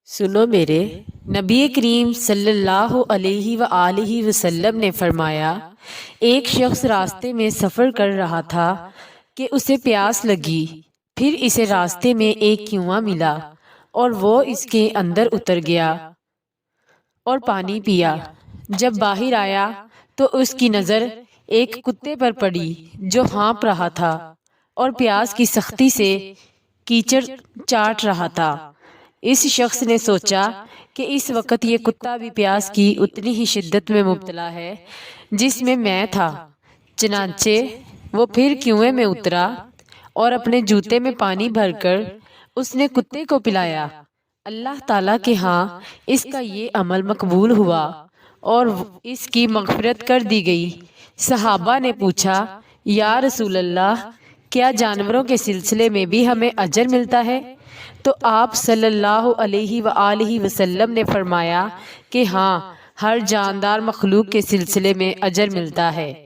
سنو میرے نبی کریم صلی اللہ علیہ وآلہ وسلم نے فرمایا، ایک شخص راستے میں سفر کر رہا تھا کہ اسے پیاس لگی، پھر اسے راستے میں ایک کنواں ملا اور وہ اس کے اندر اتر گیا اور پانی پیا۔ جب باہر آیا تو اس کی نظر ایک کتے پر پڑی جو ہانپ رہا تھا اور پیاس کی سختی سے کیچڑ چاٹ رہا تھا۔ اس شخص نے سوچا کہ اس وقت یہ کتا بھی پیاس کی اتنی ہی شدت میں مبتلا ہے جس میں تھا، چنانچہ وہ پھر کنویں میں اترا اور اپنے جوتے میں پانی بھر کر اس نے کتے کو پلایا۔ اللہ تعالیٰ کے ہاں اس کا یہ عمل مقبول ہوا اور اس کی مغفرت کر دی گئی۔ صحابہ نے پوچھا، یا رسول اللہ، کیا جانوروں کے سلسلے میں بھی ہمیں اجر ملتا ہے؟ تو آپ صلی اللہ علیہ وآلہ وسلم نے فرمایا کہ ہاں، ہر جاندار مخلوق کے سلسلے میں اجر ملتا ہے۔